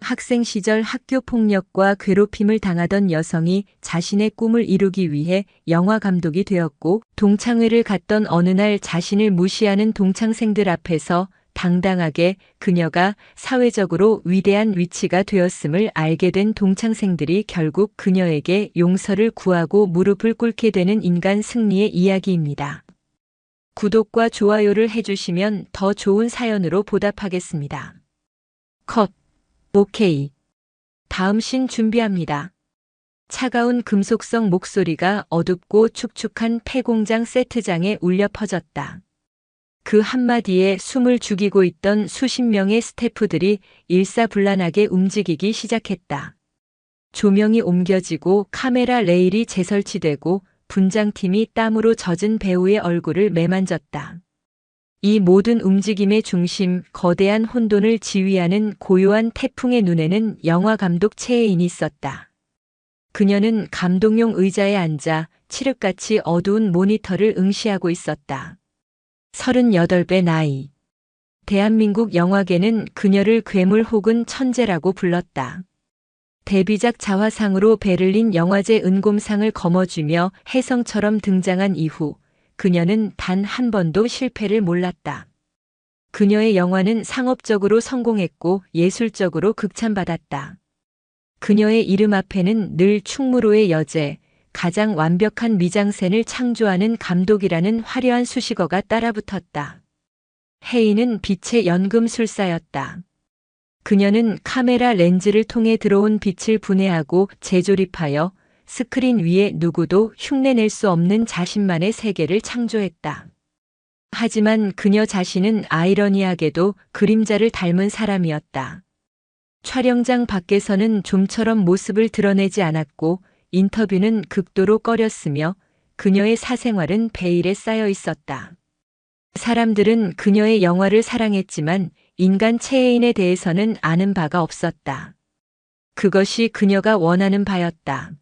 학생 시절 학교 폭력과 괴롭힘을 당하던 여성이 자신의 꿈을 이루기 위해 영화 감독이 되었고, 동창회를 갔던 어느 날 자신을 무시하는 동창생들 앞에서 당당하게 그녀가 사회적으로 위대한 위치가 되었음을 알게 된 동창생들이 결국 그녀에게 용서를 구하고 무릎을 꿇게 되는 인간 승리의 이야기입니다. 구독과 좋아요를 해주시면 더 좋은 사연으로 보답하겠습니다. 컷. 오케이. 다음 씬 준비합니다. 차가운 금속성 목소리가 어둡고 축축한 폐공장 세트장에 울려 퍼졌다. 그 한마디에 숨을 죽이고 있던 수십 명의 스태프들이 일사불란하게 움직이기 시작했다. 조명이 옮겨지고 카메라 레일이 재설치되고 분장팀이 땀으로 젖은 배우의 얼굴을 매만졌다. 이 모든 움직임의 중심, 거대한 혼돈을 지휘하는 고요한 태풍의 눈에는 영화 감독 최혜인이 있었다. 그녀는 감독용 의자에 앉아 칠흑같이 어두운 모니터를 응시하고 있었다. 38배 나이. 대한민국 영화계는 그녀를 괴물 혹은 천재라고 불렀다. 데뷔작 자화상으로 베를린 영화제 은곰상을 거머쥐며 혜성처럼 등장한 이후 그녀는 단 한 번도 실패를 몰랐다. 그녀의 영화는 상업적으로 성공했고 예술적으로 극찬받았다. 그녀의 이름 앞에는 늘 충무로의 여제, 가장 완벽한 미장센을 창조하는 감독이라는 화려한 수식어가 따라붙었다. 혜인은 빛의 연금술사였다. 그녀는 카메라 렌즈를 통해 들어온 빛을 분해하고 재조립하여 스크린 위에 누구도 흉내낼 수 없는 자신만의 세계를 창조했다. 하지만 그녀 자신은 아이러니하게도 그림자를 닮은 사람이었다. 촬영장 밖에서는 좀처럼 모습을 드러내지 않았고 인터뷰는 극도로 꺼렸으며 그녀의 사생활은 베일에 쌓여 있었다. 사람들은 그녀의 영화를 사랑했지만 인간 최혜인에 대해서는 아는 바가 없었다. 그것이 그녀가 원하는 바였다.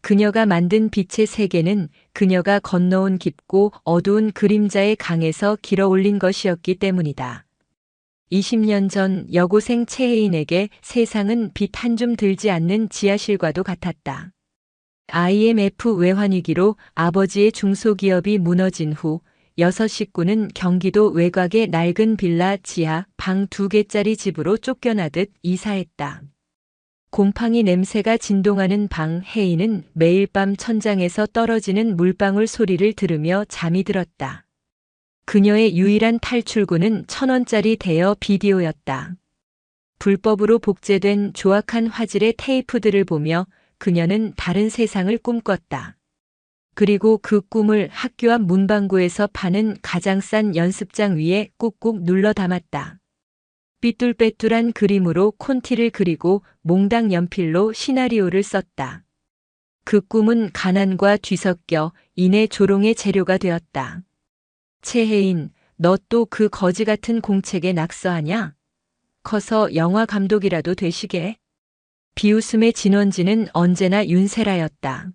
그녀가 만든 빛의 세계는 그녀가 건너온 깊고 어두운 그림자의 강에서 길어올린 것이었기 때문이다. 20년 전 여고생 최혜인에게 세상은 빛 한 줌 들지 않는 지하실과도 같았다. IMF 외환위기로 아버지의 중소기업이 무너진 후 6 식구는 경기도 외곽의 낡은 빌라 지하 방 2개짜리 집으로 쫓겨나듯 이사했다. 곰팡이 냄새가 진동하는 방. 혜인은 매일 밤 천장에서 떨어지는 물방울 소리를 들으며 잠이 들었다. 그녀의 유일한 탈출구는 1,000원짜리 대여 비디오였다. 불법으로 복제된 조악한 화질의 테이프들을 보며 그녀는 다른 세상을 꿈꿨다. 그리고 그 꿈을 학교 앞 문방구에서 파는 가장 싼 연습장 위에 꾹꾹 눌러 담았다. 삐뚤빼뚤한 그림으로 콘티를 그리고 몽당 연필로 시나리오를 썼다. 그 꿈은 가난과 뒤섞여 인해 조롱의 재료가 되었다. 최혜인, 너 또 그 거지 같은 공책에 낙서하냐? 커서 영화 감독이라도 되시게. 비웃음의 진원지는 언제나 윤세라였다.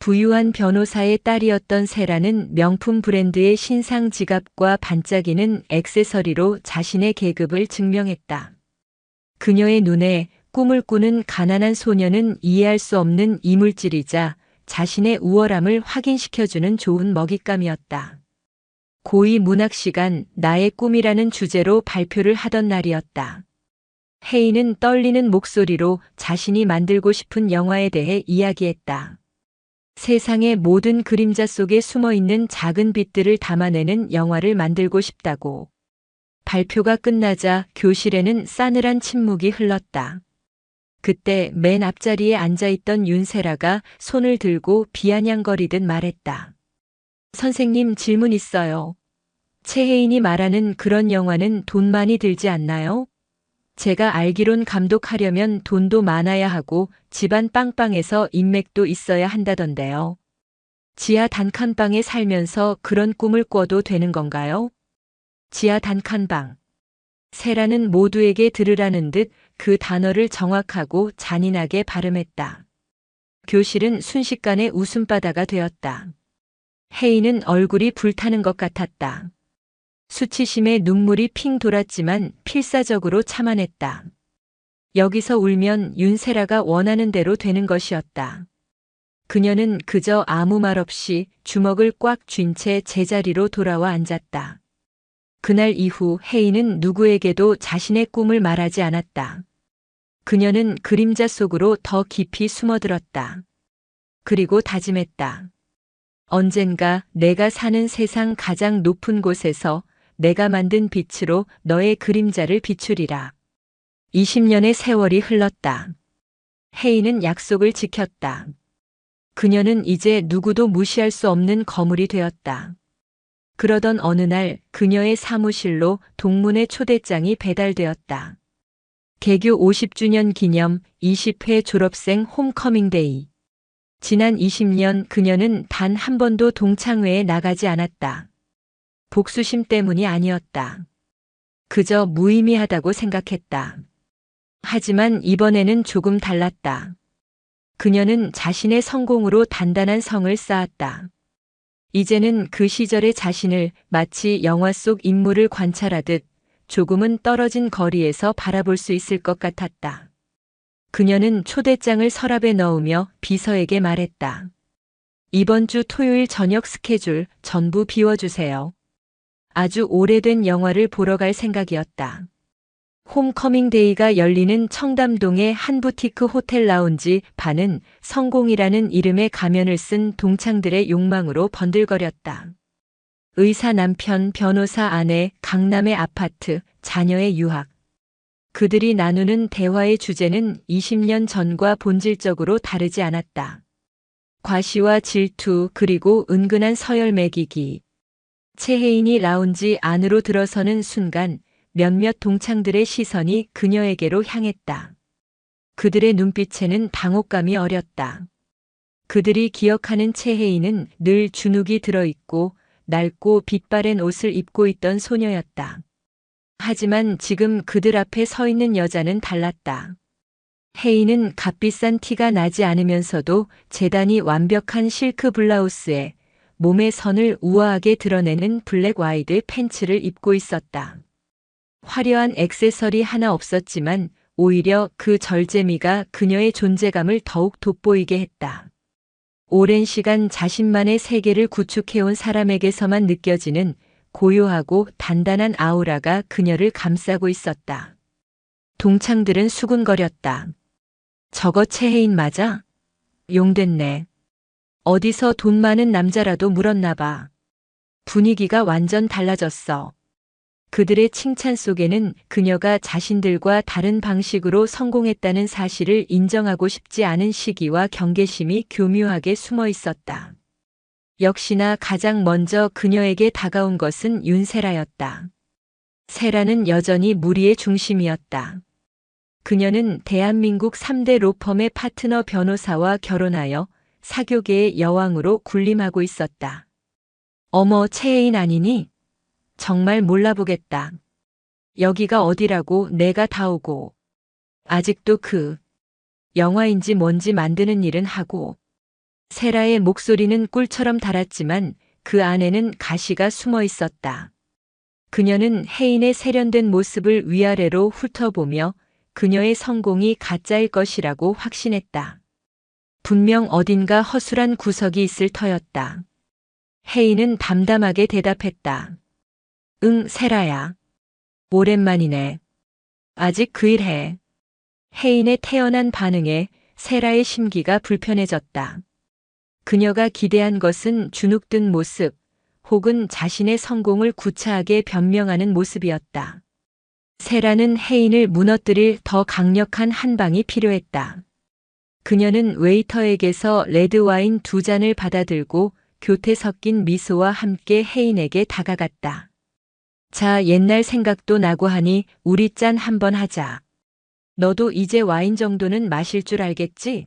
부유한 변호사의 딸이었던 세라는 명품 브랜드의 신상 지갑과 반짝이는 액세서리로 자신의 계급을 증명했다. 그녀의 눈에 꿈을 꾸는 가난한 소녀는 이해할 수 없는 이물질이자 자신의 우월함을 확인시켜주는 좋은 먹잇감이었다. 고2 문학 시간, 나의 꿈이라는 주제로 발표를 하던 날이었다. 혜인은 떨리는 목소리로 자신이 만들고 싶은 영화에 대해 이야기했다. 세상의 모든 그림자 속에 숨어있는 작은 빛들을 담아내는 영화를 만들고 싶다고. 발표가 끝나자 교실에는 싸늘한 침묵이 흘렀다. 그때 맨 앞자리에 앉아있던 윤세라가 손을 들고 비아냥거리듯 말했다. 선생님, 질문 있어요. 최혜인이 말하는 그런 영화는 돈 많이 들지 않나요? 제가 알기론 감독하려면 돈도 많아야 하고 집안 빵빵해서 인맥도 있어야 한다던데요. 지하 단칸방에 살면서 그런 꿈을 꿔도 되는 건가요? 지하 단칸방. 세라는 모두에게 들으라는 듯 그 단어를 정확하고 잔인하게 발음했다. 교실은 순식간에 웃음바다가 되었다. 혜인은 얼굴이 불타는 것 같았다. 수치심에 눈물이 핑 돌았지만 필사적으로 참아냈다. 여기서 울면 윤세라가 원하는 대로 되는 것이었다. 그녀는 그저 아무 말 없이 주먹을 꽉 쥔 채 제자리로 돌아와 앉았다. 그날 이후 혜인은 누구에게도 자신의 꿈을 말하지 않았다. 그녀는 그림자 속으로 더 깊이 숨어들었다. 그리고 다짐했다. 언젠가 내가 사는 세상 가장 높은 곳에서 내가 만든 빛으로 너의 그림자를 비추리라. 20년의 세월이 흘렀다. 혜인은 약속을 지켰다. 그녀는 이제 누구도 무시할 수 없는 거물이 되었다. 그러던 어느 날 그녀의 사무실로 동문회 초대장이 배달되었다. 개교 50주년 기념 20회 졸업생 홈커밍데이. 지난 20년 그녀는 단 한 번도 동창회에 나가지 않았다. 복수심 때문이 아니었다. 그저 무의미하다고 생각했다. 하지만 이번에는 조금 달랐다. 그녀는 자신의 성공으로 단단한 성을 쌓았다. 이제는 그 시절의 자신을 마치 영화 속 인물을 관찰하듯 조금은 떨어진 거리에서 바라볼 수 있을 것 같았다. 그녀는 초대장을 서랍에 넣으며 비서에게 말했다. 이번 주 토요일 저녁 스케줄 전부 비워주세요. 아주 오래된 영화를 보러 갈 생각이었다. 홈커밍데이가 열리는 청담동의 한 부티크 호텔 라운지 반은 성공이라는 이름의 가면을 쓴 동창들의 욕망으로 번들거렸다. 의사 남편, 변호사 아내, 강남의 아파트, 자녀의 유학. 그들이 나누는 대화의 주제는 20년 전과 본질적으로 다르지 않았다. 과시와 질투 그리고 은근한 서열 매기기. 최혜인이 라운지 안으로 들어서는 순간 몇몇 동창들의 시선이 그녀에게로 향했다. 그들의 눈빛에는 당혹감이 어렸다. 그들이 기억하는 최혜인은 늘 주눅이 들어있고 낡고 빛바랜 옷을 입고 있던 소녀였다. 하지만 지금 그들 앞에 서 있는 여자는 달랐다. 혜인은 값비싼 티가 나지 않으면서도 재단이 완벽한 실크 블라우스에 몸의 선을 우아하게 드러내는 블랙 와이드 팬츠를 입고 있었다. 화려한 액세서리 하나 없었지만 오히려 그 절제미가 그녀의 존재감을 더욱 돋보이게 했다. 오랜 시간 자신만의 세계를 구축해온 사람에게서만 느껴지는 고요하고 단단한 아우라가 그녀를 감싸고 있었다. 동창들은 수군거렸다. 저거 최혜인 맞아? 용됐네. 어디서 돈 많은 남자라도 물었나 봐. 분위기가 완전 달라졌어. 그들의 칭찬 속에는 그녀가 자신들과 다른 방식으로 성공했다는 사실을 인정하고 싶지 않은 시기와 경계심이 교묘하게 숨어 있었다. 역시나 가장 먼저 그녀에게 다가온 것은 윤세라였다. 세라는 여전히 무리의 중심이었다. 그녀는 대한민국 3대 로펌의 파트너 변호사와 결혼하여 사교계의 여왕으로 군림하고 있었다. 어머, 최혜인 아니니? 정말 몰라보겠다. 여기가 어디라고 내가 다 오고. 아직도 그 영화인지 뭔지 만드는 일은 하고. 세라의 목소리는 꿀처럼 달았지만 그 안에는 가시가 숨어 있었다. 그녀는 혜인의 세련된 모습을 위아래로 훑어보며 그녀의 성공이 가짜일 것이라고 확신했다. 분명 어딘가 허술한 구석이 있을 터였다. 혜인은 담담하게 대답했다. 응, 세라야. 오랜만이네. 아직 그 일 해. 혜인의 태연한 반응에 세라의 심기가 불편해졌다. 그녀가 기대한 것은 주눅든 모습, 혹은 자신의 성공을 구차하게 변명하는 모습이었다. 세라는 혜인을 무너뜨릴 더 강력한 한 방이 필요했다. 그녀는 웨이터에게서 레드와인 2잔을 받아들고 교태 섞인 미소와 함께 혜인에게 다가갔다. 자, 옛날 생각도 나고 하니 우리 짠 한번 하자. 너도 이제 와인 정도는 마실 줄 알겠지?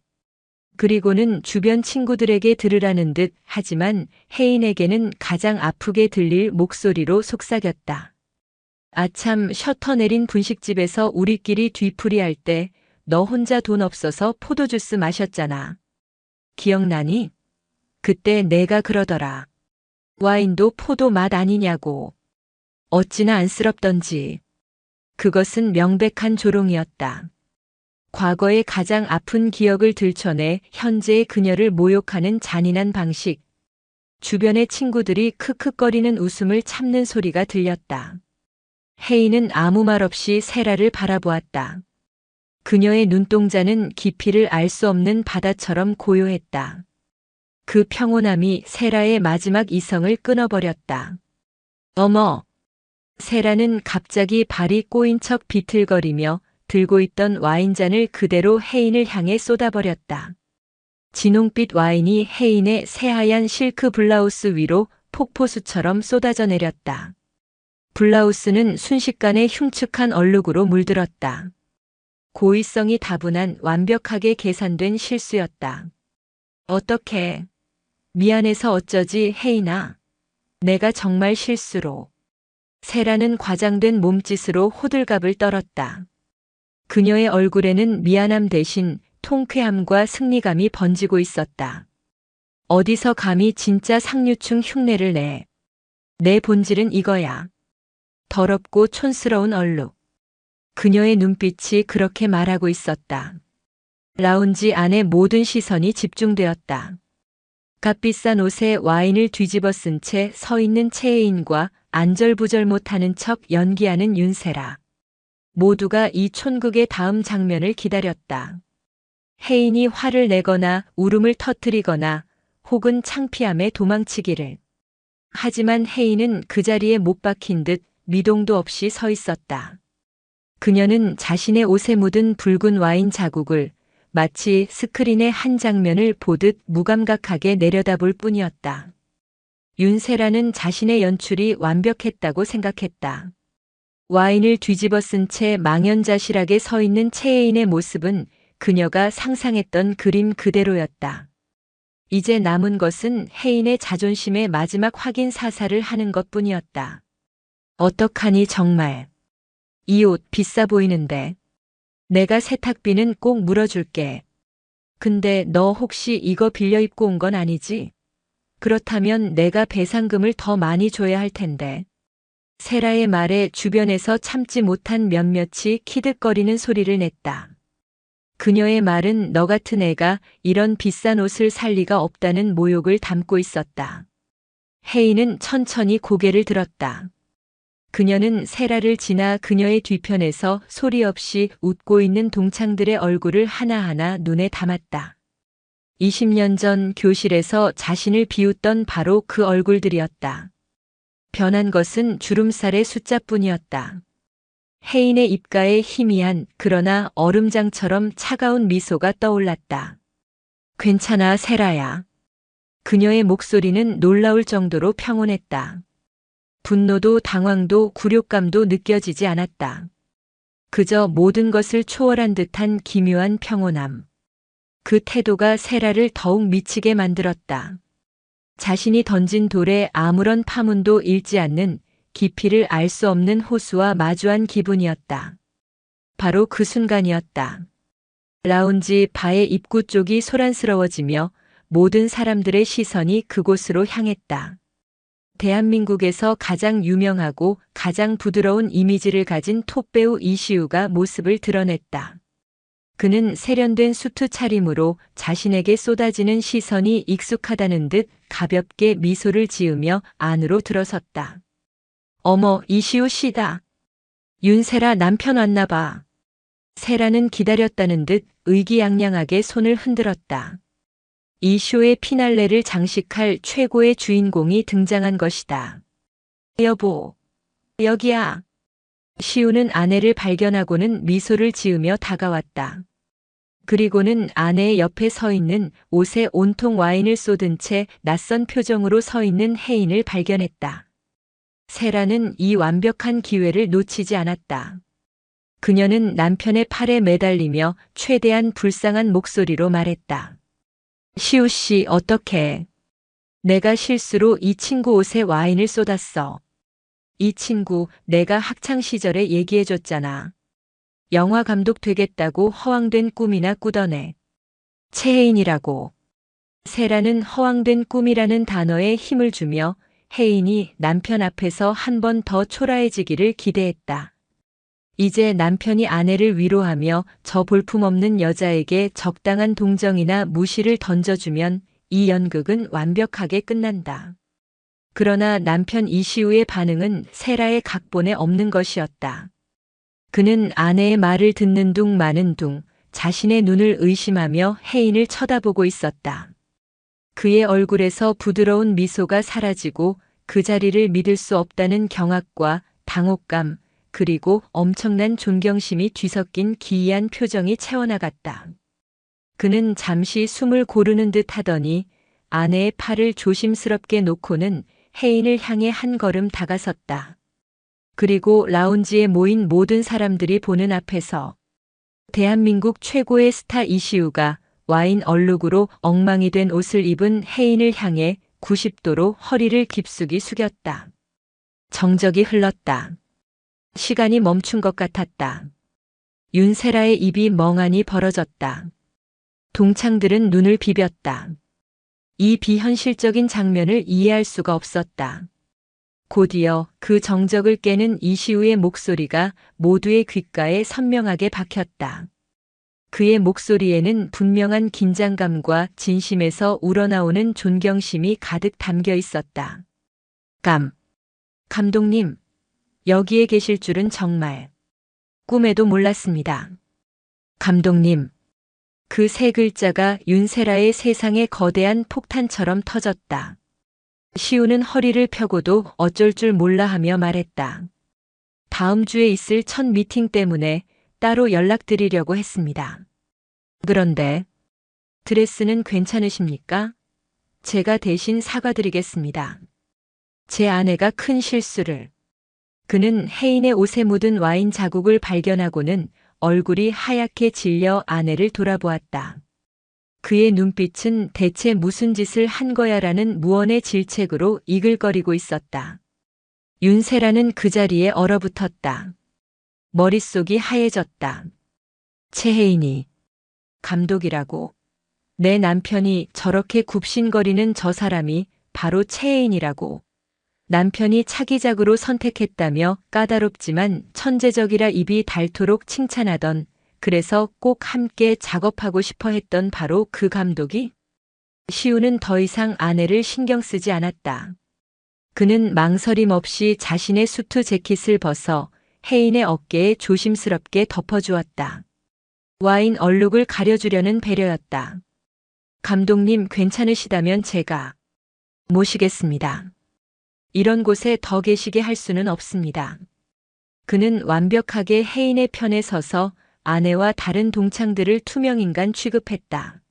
그리고는 주변 친구들에게 들으라는 듯 하지만 혜인에게는 가장 아프게 들릴 목소리로 속삭였다. 아참, 셔터 내린 분식집에서 우리끼리 뒤풀이할 때 너 혼자 돈 없어서 포도주스 마셨잖아. 기억나니? 그때 내가 그러더라. 와인도 포도 맛 아니냐고. 어찌나 안쓰럽던지. 그것은 명백한 조롱이었다. 과거의 가장 아픈 기억을 들춰내 현재의 그녀를 모욕하는 잔인한 방식. 주변의 친구들이 크크거리는 웃음을 참는 소리가 들렸다. 혜인은 아무 말 없이 세라를 바라보았다. 그녀의 눈동자는 깊이를 알 수 없는 바다처럼 고요했다. 그 평온함이 세라의 마지막 이성을 끊어버렸다. 어머! 세라는 갑자기 발이 꼬인 척 비틀거리며 들고 있던 와인잔을 그대로 혜인을 향해 쏟아버렸다. 진홍빛 와인이 혜인의 새하얀 실크 블라우스 위로 폭포수처럼 쏟아져 내렸다. 블라우스는 순식간에 흉측한 얼룩으로 물들었다. 고의성이 다분한 완벽하게 계산된 실수였다. 어떡해. 미안해서 어쩌지 혜인아. 내가 정말 실수로. 세라는 과장된 몸짓으로 호들갑을 떨었다. 그녀의 얼굴에는 미안함 대신 통쾌함과 승리감이 번지고 있었다. 어디서 감히 진짜 상류층 흉내를 내. 내 본질은 이거야. 더럽고 촌스러운 얼룩. 그녀의 눈빛이 그렇게 말하고 있었다. 라운지 안에 모든 시선이 집중되었다. 값비싼 옷에 와인을 뒤집어 쓴 채 서 있는 채혜인과 안절부절 못하는 척 연기하는 윤세라. 모두가 이 촌극의 다음 장면을 기다렸다. 혜인이 화를 내거나 울음을 터뜨리거나 혹은 창피함에 도망치기를. 하지만 혜인은 그 자리에 못 박힌 듯 미동도 없이 서 있었다. 그녀는 자신의 옷에 묻은 붉은 와인 자국을 마치 스크린의 한 장면을 보듯 무감각하게 내려다볼 뿐이었다. 윤세라는 자신의 연출이 완벽했다고 생각했다. 와인을 뒤집어 쓴 채 망연자실하게 서 있는 채혜인의 모습은 그녀가 상상했던 그림 그대로였다. 이제 남은 것은 혜인의 자존심의 마지막 확인 사살을 하는 것뿐이었다. 어떡하니 정말. 이 옷 비싸 보이는데. 내가 세탁비는 꼭 물어줄게. 근데 너 혹시 이거 빌려 입고 온 건 아니지? 그렇다면 내가 배상금을 더 많이 줘야 할 텐데. 세라의 말에 주변에서 참지 못한 몇몇이 키득거리는 소리를 냈다. 그녀의 말은 너 같은 애가 이런 비싼 옷을 살 리가 없다는 모욕을 담고 있었다. 혜인은 천천히 고개를 들었다. 그녀는 세라를 지나 그녀의 뒤편에서 소리 없이 웃고 있는 동창들의 얼굴을 하나하나 눈에 담았다. 20년 전 교실에서 자신을 비웃던 바로 그 얼굴들이었다. 변한 것은 주름살의 숫자뿐이었다. 혜인의 입가에 희미한 그러나 얼음장처럼 차가운 미소가 떠올랐다. 괜찮아 세라야. 그녀의 목소리는 놀라울 정도로 평온했다. 분노도 당황도 굴욕감도 느껴지지 않았다. 그저 모든 것을 초월한 듯한 기묘한 평온함. 그 태도가 세라를 더욱 미치게 만들었다. 자신이 던진 돌에 아무런 파문도 일지 않는 깊이를 알 수 없는 호수와 마주한 기분이었다. 바로 그 순간이었다. 라운지 바의 입구 쪽이 소란스러워지며 모든 사람들의 시선이 그곳으로 향했다. 대한민국에서 가장 유명하고 가장 부드러운 이미지를 가진 톱배우 이시우가 모습을 드러냈다. 그는 세련된 수트 차림으로 자신에게 쏟아지는 시선이 익숙하다는 듯 가볍게 미소를 지으며 안으로 들어섰다. 어머, 이시우 씨다. 윤세라 남편 왔나 봐. 세라는 기다렸다는 듯 의기양양하게 손을 흔들었다. 이 쇼의 피날레를 장식할 최고의 주인공이 등장한 것이다. 여보, 여기야. 시우는 아내를 발견하고는 미소를 지으며 다가왔다. 그리고는 아내의 옆에 서 있는 옷에 온통 와인을 쏟은 채 낯선 표정으로 서 있는 혜인을 발견했다. 세라는 이 완벽한 기회를 놓치지 않았다. 그녀는 남편의 팔에 매달리며 최대한 불쌍한 목소리로 말했다. 시우 씨, 어떡해. 내가 실수로 이 친구 옷에 와인을 쏟았어. 이 친구 내가 학창 시절에 얘기해줬잖아. 영화 감독 되겠다고 허황된 꿈이나 꾸더네. 채혜인이라고. 세라는 허황된 꿈이라는 단어에 힘을 주며 혜인이 남편 앞에서 한 번 더 초라해지기를 기대했다. 이제 남편이 아내를 위로하며 저 볼품없는 여자에게 적당한 동정이나 무시를 던져주면 이 연극은 완벽하게 끝난다. 그러나 남편 이시우의 반응은 세라의 각본에 없는 것이었다. 그는 아내의 말을 듣는 둥 마는 둥 자신의 눈을 의심하며 혜인을 쳐다보고 있었다. 그의 얼굴에서 부드러운 미소가 사라지고 그 자리를 믿을 수 없다는 경악과 당혹감, 그리고 엄청난 존경심이 뒤섞인 기이한 표정이 채워나갔다. 그는 잠시 숨을 고르는 듯 하더니 아내의 팔을 조심스럽게 놓고는 혜인을 향해 한 걸음 다가섰다. 그리고 라운지에 모인 모든 사람들이 보는 앞에서 대한민국 최고의 스타 이시우가 와인 얼룩으로 엉망이 된 옷을 입은 혜인을 향해 90도로 허리를 깊숙이 숙였다. 정적이 흘렀다. 시간이 멈춘 것 같았다. 윤세라의 입이 멍하니 벌어졌다. 동창들은 눈을 비볐다. 이 비현실적인 장면을 이해할 수가 없었다. 곧이어 그 정적을 깨는 이시우의 목소리가 모두의 귓가에 선명하게 박혔다. 그의 목소리에는 분명한 긴장감과 진심에서 우러나오는 존경심이 가득 담겨 있었다. 감독님, 여기에 계실 줄은 정말 꿈에도 몰랐습니다. 감독님, 그 세 글자가 윤세라의 세상에 거대한 폭탄처럼 터졌다. 시우는 허리를 펴고도 어쩔 줄 몰라 하며 말했다. 다음 주에 있을 첫 미팅 때문에 따로 연락드리려고 했습니다. 그런데 드레스는 괜찮으십니까? 제가 대신 사과드리겠습니다. 제 아내가 큰 실수를. 그는 혜인의 옷에 묻은 와인 자국을 발견하고는 얼굴이 하얗게 질려 아내를 돌아보았다. 그의 눈빛은 대체 무슨 짓을 한 거야라는 무언의 질책으로 이글거리고 있었다. 윤세라는 그 자리에 얼어붙었다. 머릿속이 하얘졌다. 최혜인이 감독이라고. 내 남편이 저렇게 굽신거리는 저 사람이 바로 최혜인이라고. 남편이 차기작으로 선택했다며 까다롭지만 천재적이라 입이 닳도록 칭찬하던, 그래서 꼭 함께 작업하고 싶어 했던 바로 그 감독이? 시우는 더 이상 아내를 신경 쓰지 않았다. 그는 망설임 없이 자신의 수트 재킷을 벗어 혜인의 어깨에 조심스럽게 덮어주었다. 와인 얼룩을 가려주려는 배려였다. 감독님 괜찮으시다면 제가 모시겠습니다. 이런 곳에 더 계시게 할 수는 없습니다. 그는 완벽하게 혜인의 편에 서서 아내와 다른 동창들을 투명인간 취급했다.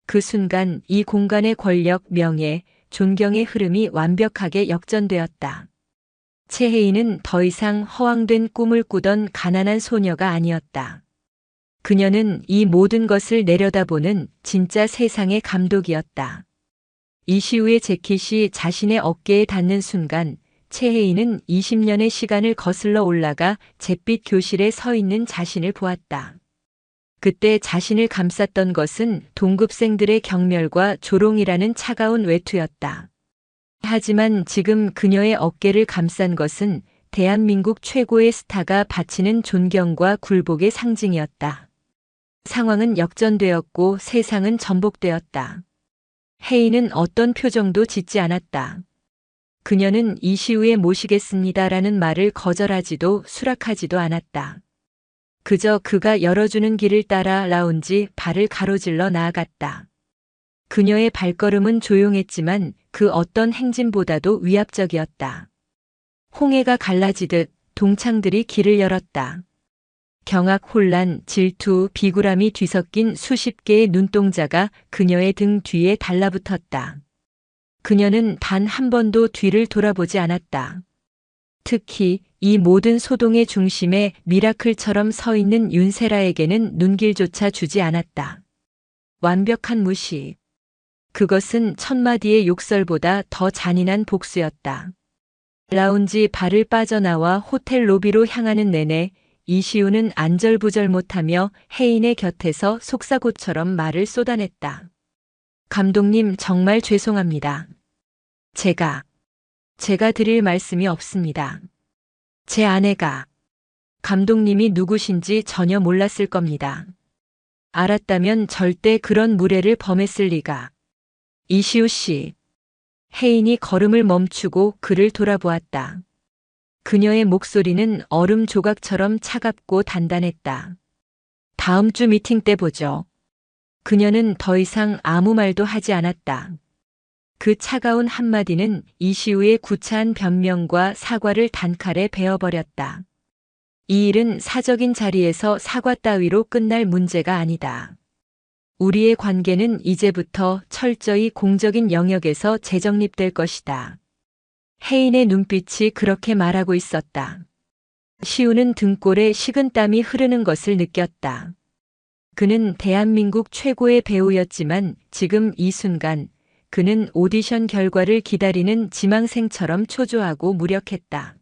그 순간 이 공간의 권력, 명예, 존경의 흐름이 완벽하게 역전되었다. 최혜인은 더 이상 허황된 꿈을 꾸던 가난한 소녀가 아니었다. 그녀는 이 모든 것을 내려다보는 진짜 세상의 감독이었다. 이시우의 재킷이 자신의 어깨에 닿는 순간 최혜인은 20년의 시간을 거슬러 올라가 잿빛 교실에 서 있는 자신을 보았다. 그때 자신을 감쌌던 것은 동급생들의 경멸과 조롱이라는 차가운 외투였다. 하지만 지금 그녀의 어깨를 감싼 것은 대한민국 최고의 스타가 바치는 존경과 굴복의 상징이었다. 상황은 역전되었고 세상은 전복되었다. 혜인은 어떤 표정도 짓지 않았다. 그녀는 이시우에 모시겠습니다라는 말을 거절하지도 수락하지도 않았다. 그저 그가 열어주는 길을 따라 라운지 발을 가로질러 나아갔다. 그녀의 발걸음은 조용했지만 그 어떤 행진보다도 위압적이었다. 홍해가 갈라지듯 동창들이 길을 열었다. 경악, 혼란, 질투, 비굴함이 뒤섞인 수십 개의 눈동자가 그녀의 등 뒤에 달라붙었다. 그녀는 단 한 번도 뒤를 돌아보지 않았다. 특히 이 모든 소동의 중심에 미라클처럼 서 있는 윤세라에게는 눈길조차 주지 않았다. 완벽한 무시. 그것은 천마디의 욕설보다 더 잔인한 복수였다. 라운지 발을 빠져나와 호텔 로비로 향하는 내내 이시우는 안절부절 못하며 혜인의 곁에서 속사고처럼 말을 쏟아냈다. 감독님 정말 죄송합니다. 제가 드릴 말씀이 없습니다. 제 아내가 감독님이 누구신지 전혀 몰랐을 겁니다. 알았다면 절대 그런 무례를 범했을 리가. 이시우 씨. 혜인이 걸음을 멈추고 그를 돌아보았다. 그녀의 목소리는 얼음 조각처럼 차갑고 단단했다. 다음 주 미팅 때 보죠. 그녀는 더 이상 아무 말도 하지 않았다. 그 차가운 한마디는 이시우의 구차한 변명과 사과를 단칼에 베어버렸다. 이 일은 사적인 자리에서 사과 따위로 끝날 문제가 아니다. 우리의 관계는 이제부터 철저히 공적인 영역에서 재정립될 것이다. 혜인의 눈빛이 그렇게 말하고 있었다. 시우는 등골에 식은땀이 흐르는 것을 느꼈다. 그는 대한민국 최고의 배우였지만 지금 이 순간 그는 오디션 결과를 기다리는 지망생처럼 초조하고 무력했다.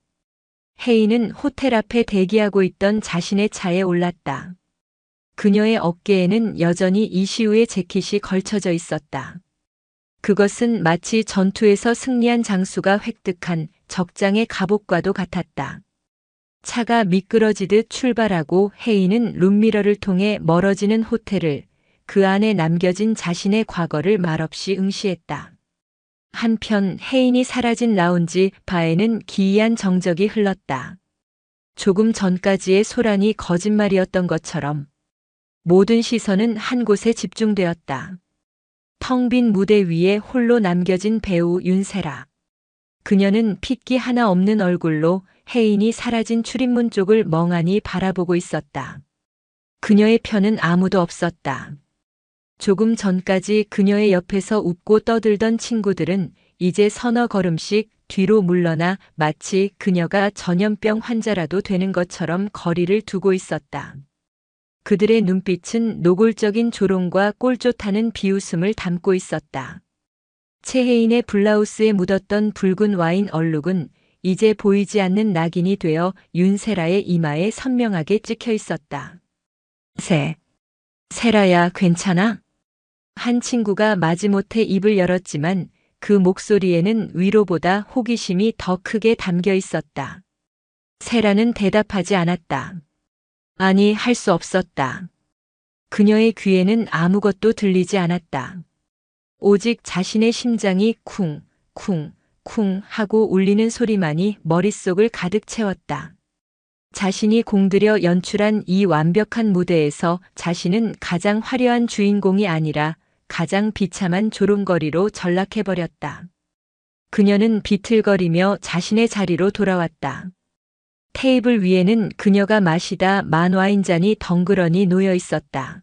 혜인은 호텔 앞에 대기하고 있던 자신의 차에 올랐다. 그녀의 어깨에는 여전히 이시우의 재킷이 걸쳐져 있었다. 그것은 마치 전투에서 승리한 장수가 획득한 적장의 갑옷과도 같았다. 차가 미끄러지듯 출발하고 혜인은 룸미러를 통해 멀어지는 호텔을, 그 안에 남겨진 자신의 과거를 말없이 응시했다. 한편 혜인이 사라진 라운지 바에는 기이한 정적이 흘렀다. 조금 전까지의 소란이 거짓말이었던 것처럼 모든 시선은 한 곳에 집중되었다. 텅 빈 무대 위에 홀로 남겨진 배우 윤세라. 그녀는 핏기 하나 없는 얼굴로 혜인이 사라진 출입문 쪽을 멍하니 바라보고 있었다. 그녀의 편은 아무도 없었다. 조금 전까지 그녀의 옆에서 웃고 떠들던 친구들은 이제 서너 걸음씩 뒤로 물러나 마치 그녀가 전염병 환자라도 되는 것처럼 거리를 두고 있었다. 그들의 눈빛은 노골적인 조롱과 꼴쫓하는 비웃음을 담고 있었다. 최혜인의 블라우스에 묻었던 붉은 와인 얼룩은 이제 보이지 않는 낙인이 되어 윤세라의 이마에 선명하게 찍혀 있었다. 세라야, 괜찮아? 한 친구가 마지못해 입을 열었지만 그 목소리에는 위로보다 호기심이 더 크게 담겨 있었다. 세라는 대답하지 않았다. 아니, 할 수 없었다. 그녀의 귀에는 아무것도 들리지 않았다. 오직 자신의 심장이 쿵, 쿵, 쿵 하고 울리는 소리만이 머릿속을 가득 채웠다. 자신이 공들여 연출한 이 완벽한 무대에서 자신은 가장 화려한 주인공이 아니라 가장 비참한 조롱거리로 전락해버렸다. 그녀는 비틀거리며 자신의 자리로 돌아왔다. 테이블 위에는 그녀가 마시다 만 와인잔이 덩그러니 놓여 있었다.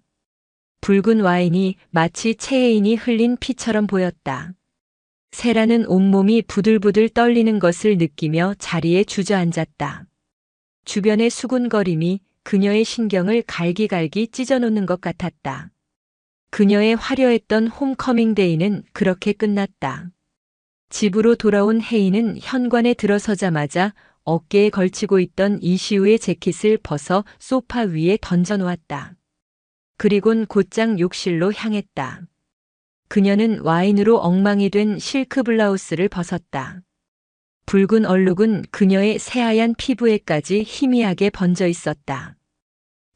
붉은 와인이 마치 최혜인이 흘린 피처럼 보였다. 세라는 온몸이 부들부들 떨리는 것을 느끼며 자리에 주저앉았다. 주변의 수군거림이 그녀의 신경을 갈기갈기 찢어놓는 것 같았다. 그녀의 화려했던 홈커밍 데이는 그렇게 끝났다. 집으로 돌아온 혜인은 현관에 들어서자마자 어깨에 걸치고 있던 이시우의 재킷을 벗어 소파 위에 던져놓았다. 그리곤 곧장 욕실로 향했다. 그녀는 와인으로 엉망이 된 실크 블라우스를 벗었다. 붉은 얼룩은 그녀의 새하얀 피부에까지 희미하게 번져 있었다.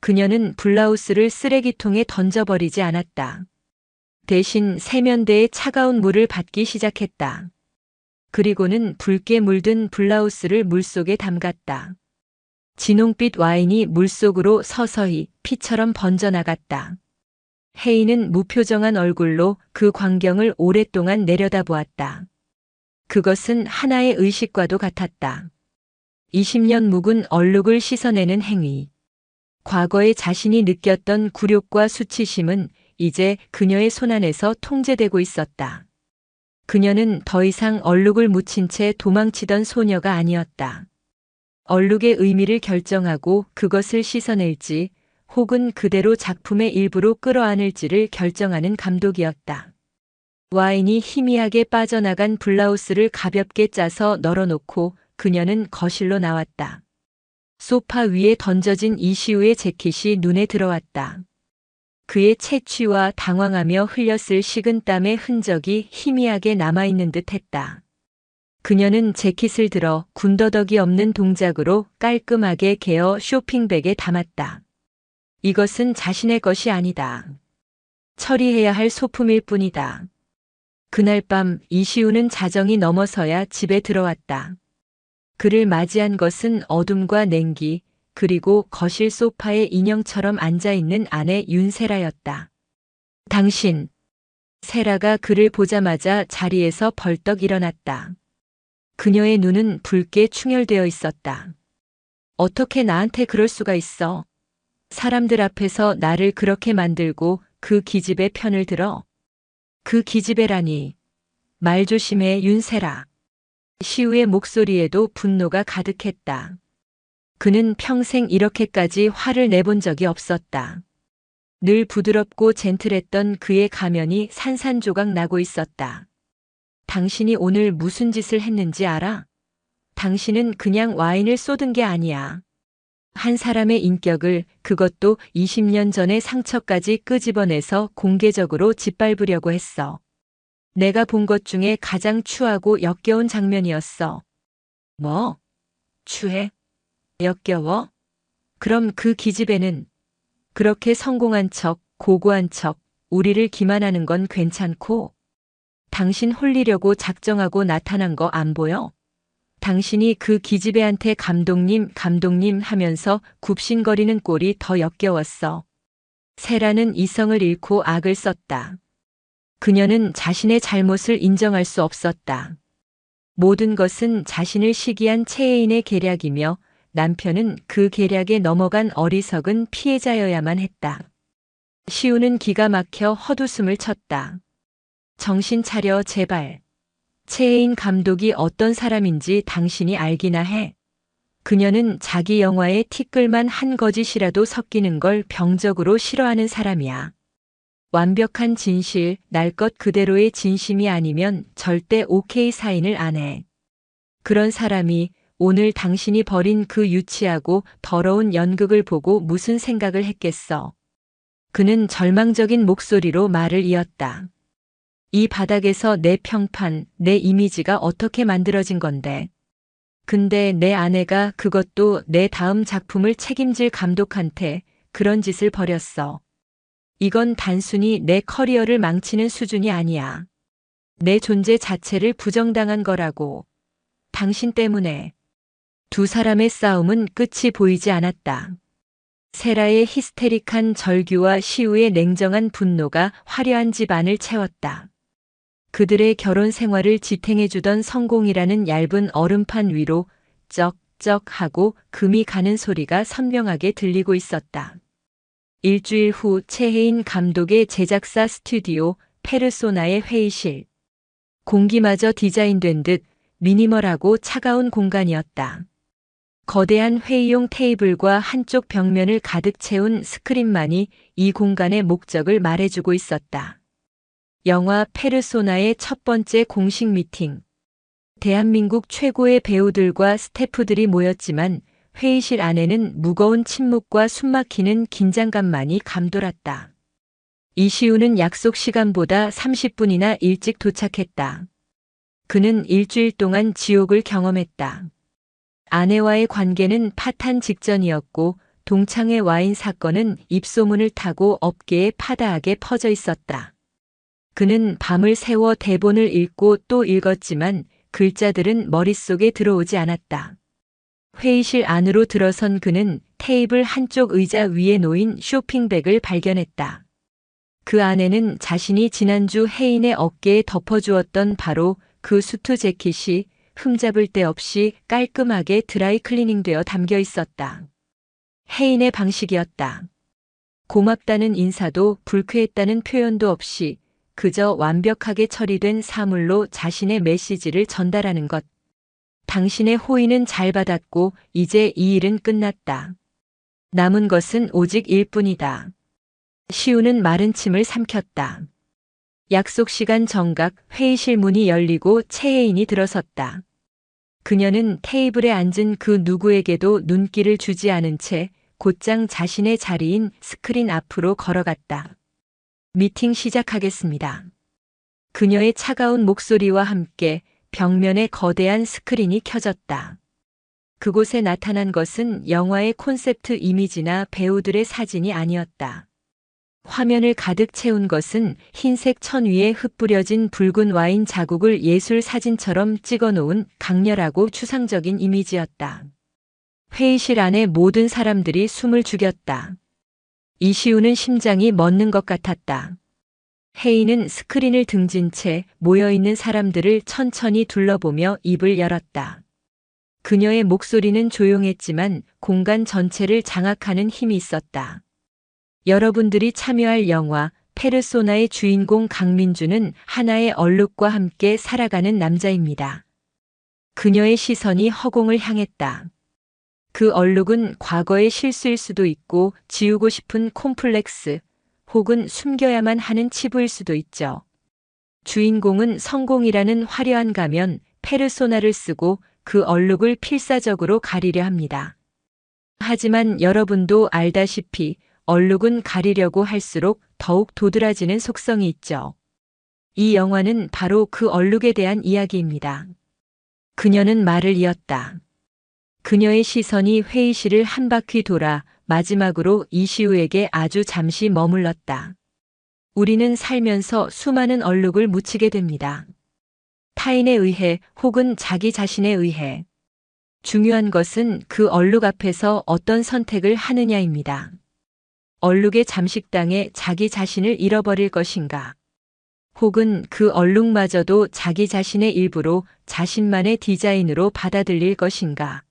그녀는 블라우스를 쓰레기통에 던져버리지 않았다. 대신 세면대에 차가운 물을 받기 시작했다. 그리고는 붉게 물든 블라우스를 물속에 담갔다. 진홍빛 와인이 물속으로 서서히 피처럼 번져나갔다. 혜인은 무표정한 얼굴로 그 광경을 오랫동안 내려다보았다. 그것은 하나의 의식과도 같았다. 20년 묵은 얼룩을 씻어내는 행위. 과거에 자신이 느꼈던 굴욕과 수치심은 이제 그녀의 손안에서 통제되고 있었다. 그녀는 더 이상 얼룩을 묻힌 채 도망치던 소녀가 아니었다. 얼룩의 의미를 결정하고 그것을 씻어낼지 혹은 그대로 작품의 일부로 끌어안을지를 결정하는 감독이었다. 와인이 희미하게 빠져나간 블라우스를 가볍게 짜서 널어놓고 그녀는 거실로 나왔다. 소파 위에 던져진 이시우의 재킷이 눈에 들어왔다. 그의 채취와 당황하며 흘렸을 식은땀의 흔적이 희미하게 남아있는 듯 했다. 그녀는 재킷을 들어 군더더기 없는 동작으로 깔끔하게 개어 쇼핑백에 담았다. 이것은 자신의 것이 아니다. 처리해야 할 소품일 뿐이다. 그날 밤 이시우는 자정이 넘어서야 집에 들어왔다. 그를 맞이한 것은 어둠과 냉기, 그리고 거실 소파에 인형처럼 앉아있는 아내 윤세라였다. 당신. 세라가 그를 보자마자 자리에서 벌떡 일어났다. 그녀의 눈은 붉게 충혈되어 있었다. 어떻게 나한테 그럴 수가 있어? 사람들 앞에서 나를 그렇게 만들고 그 기집애 편을 들어? 그 기집애라니. 말 조심해, 윤세라. 시우의 목소리에도 분노가 가득했다. 그는 평생 이렇게까지 화를 내본 적이 없었다. 늘 부드럽고 젠틀했던 그의 가면이 산산조각 나고 있었다. 당신이 오늘 무슨 짓을 했는지 알아? 당신은 그냥 와인을 쏟은 게 아니야. 한 사람의 인격을, 그것도 20년 전의 상처까지 끄집어내서 공개적으로 짓밟으려고 했어. 내가 본 것 중에 가장 추하고 역겨운 장면이었어. 뭐? 추해? 역겨워? 그럼 그 기집애는 그렇게 성공한 척, 고고한 척, 우리를 기만하는 건 괜찮고, 당신 홀리려고 작정하고 나타난 거 안 보여? 당신이 그 기집애한테 감독님, 감독님 하면서 굽신거리는 꼴이 더 역겨웠어. 세라는 이성을 잃고 악을 썼다. 그녀는 자신의 잘못을 인정할 수 없었다. 모든 것은 자신을 시기한 최애인의 계략이며 남편은 그 계략에 넘어간 어리석은 피해자여야만 했다. 시우는 기가 막혀 헛웃음을 쳤다. 정신 차려, 제발. 최애인 감독이 어떤 사람인지 당신이 알기나 해. 그녀는 자기 영화에 티끌만 한 거짓이라도 섞이는 걸 병적으로 싫어하는 사람이야. 완벽한 진실, 날 것 그대로의 진심이 아니면 절대 오케이 사인을 안 해. 그런 사람이 오늘 당신이 벌인 그 유치하고 더러운 연극을 보고 무슨 생각을 했겠어. 그는 절망적인 목소리로 말을 이었다. 이 바닥에서 내 평판, 내 이미지가 어떻게 만들어진 건데. 근데 내 아내가, 그것도 내 다음 작품을 책임질 감독한테 그런 짓을 벌였어. 이건 단순히 내 커리어를 망치는 수준이 아니야. 내 존재 자체를 부정당한 거라고. 당신 때문에. 두 사람의 싸움은 끝이 보이지 않았다. 세라의 히스테릭한 절규와 시우의 냉정한 분노가 화려한 집안을 채웠다. 그들의 결혼 생활을 지탱해주던 성공이라는 얇은 얼음판 위로 쩍쩍 하고 금이 가는 소리가 선명하게 들리고 있었다. 일주일 후 최혜인 감독의 제작사 스튜디오 페르소나의 회의실. 공기마저 디자인된 듯 미니멀하고 차가운 공간이었다. 거대한 회의용 테이블과 한쪽 벽면을 가득 채운 스크린만이 이 공간의 목적을 말해주고 있었다. 영화 페르소나의 첫 번째 공식 미팅. 대한민국 최고의 배우들과 스태프들이 모였지만 회의실 안에는 무거운 침묵과 숨막히는 긴장감만이 감돌았다. 이시우는 약속 시간보다 30분이나 일찍 도착했다. 그는 일주일 동안 지옥을 경험했다. 아내와의 관계는 파탄 직전이었고 동창회 와인 사건은 입소문을 타고 업계에 파다하게 퍼져 있었다. 그는 밤을 새워 대본을 읽고 또 읽었지만 글자들은 머릿속에 들어오지 않았다. 회의실 안으로 들어선 그는 테이블 한쪽 의자 위에 놓인 쇼핑백을 발견했다. 그 안에는 자신이 지난주 혜인의 어깨에 덮어주었던 바로 그 수트 재킷이 흠잡을 데 없이 깔끔하게 드라이 클리닝되어 담겨 있었다. 혜인의 방식이었다. 고맙다는 인사도 불쾌했다는 표현도 없이 그저 완벽하게 처리된 사물로 자신의 메시지를 전달하는 것. 당신의 호의는 잘 받았고 이제 이 일은 끝났다. 남은 것은 오직 일뿐이다. 시우는 마른 침을 삼켰다. 약속 시간 정각 회의실 문이 열리고 최혜인이 들어섰다. 그녀는 테이블에 앉은 그 누구에게도 눈길을 주지 않은 채 곧장 자신의 자리인 스크린 앞으로 걸어갔다. 미팅 시작하겠습니다. 그녀의 차가운 목소리와 함께 벽면에 거대한 스크린이 켜졌다. 그곳에 나타난 것은 영화의 콘셉트 이미지나 배우들의 사진이 아니었다. 화면을 가득 채운 것은 흰색 천 위에 흩뿌려진 붉은 와인 자국을 예술 사진처럼 찍어놓은 강렬하고 추상적인 이미지였다. 회의실 안의 모든 사람들이 숨을 죽였다. 이시우는 심장이 멎는 것 같았다. 혜인은 스크린을 등진 채 모여있는 사람들을 천천히 둘러보며 입을 열었다. 그녀의 목소리는 조용했지만 공간 전체를 장악하는 힘이 있었다. 여러분들이 참여할 영화 페르소나의 주인공 강민주는 하나의 얼룩과 함께 살아가는 남자입니다. 그녀의 시선이 허공을 향했다. 그 얼룩은 과거의 실수일 수도 있고 지우고 싶은 콤플렉스 혹은 숨겨야만 하는 치부일 수도 있죠. 주인공은 성공이라는 화려한 가면 페르소나를 쓰고 그 얼룩을 필사적으로 가리려 합니다. 하지만 여러분도 알다시피 얼룩은 가리려고 할수록 더욱 도드라지는 속성이 있죠. 이 영화는 바로 그 얼룩에 대한 이야기입니다. 그녀는 말을 이었다. 그녀의 시선이 회의실을 한 바퀴 돌아 마지막으로 이시우에게 아주 잠시 머물렀다. 우리는 살면서 수많은 얼룩을 묻히게 됩니다. 타인에 의해 혹은 자기 자신에 의해. 중요한 것은 그 얼룩 앞에서 어떤 선택을 하느냐입니다. 얼룩에 잠식당해 자기 자신을 잃어버릴 것인가? 혹은 그 얼룩마저도 자기 자신의 일부로 자신만의 디자인으로 받아들일 것인가?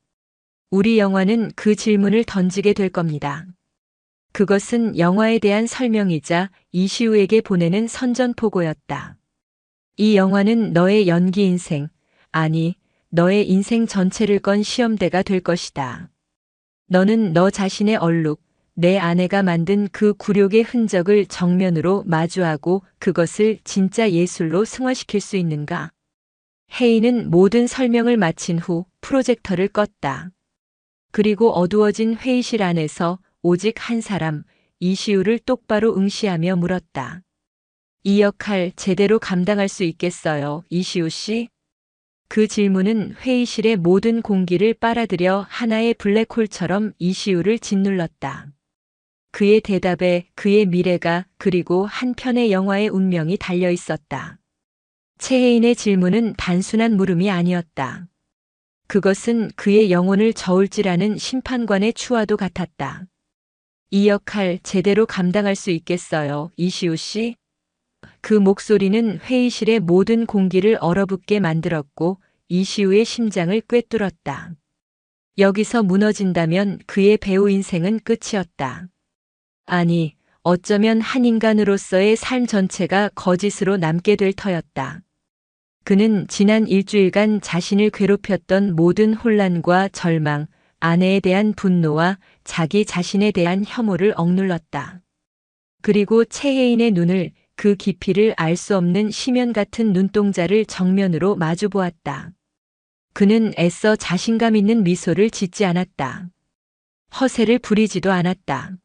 우리 영화는 그 질문을 던지게 될 겁니다. 그것은 영화에 대한 설명이자 이시우에게 보내는 선전포고였다. 이 영화는 너의 연기 인생, 아니, 너의 인생 전체를 건 시험대가 될 것이다. 너는 너 자신의 얼룩, 내 아내가 만든 그 굴욕의 흔적을 정면으로 마주하고 그것을 진짜 예술로 승화시킬 수 있는가? 혜인은 모든 설명을 마친 후 프로젝터를 껐다. 그리고 어두워진 회의실 안에서 오직 한 사람, 이시우를 똑바로 응시하며 물었다. 이 역할 제대로 감당할 수 있겠어요, 이시우 씨? 그 질문은 회의실의 모든 공기를 빨아들여 하나의 블랙홀처럼 이시우를 짓눌렀다. 그의 대답에 그의 미래가 그리고 한 편의 영화의 운명이 달려 있었다. 최혜인의 질문은 단순한 물음이 아니었다. 그것은 그의 영혼을 저울질하는 심판관의 추와도 같았다. 이 역할 제대로 감당할 수 있겠어요, 이시우 씨? 그 목소리는 회의실의 모든 공기를 얼어붙게 만들었고 이시우의 심장을 꿰뚫었다. 여기서 무너진다면 그의 배우 인생은 끝이었다. 아니, 어쩌면 한 인간으로서의 삶 전체가 거짓으로 남게 될 터였다. 그는 지난 일주일간 자신을 괴롭혔던 모든 혼란과 절망, 아내에 대한 분노와 자기 자신에 대한 혐오를 억눌렀다. 그리고 최혜인의 눈을 그 깊이를 알 수 없는 심연 같은 눈동자를 정면으로 마주보았다. 그는 애써 자신감 있는 미소를 짓지 않았다. 허세를 부리지도 않았다.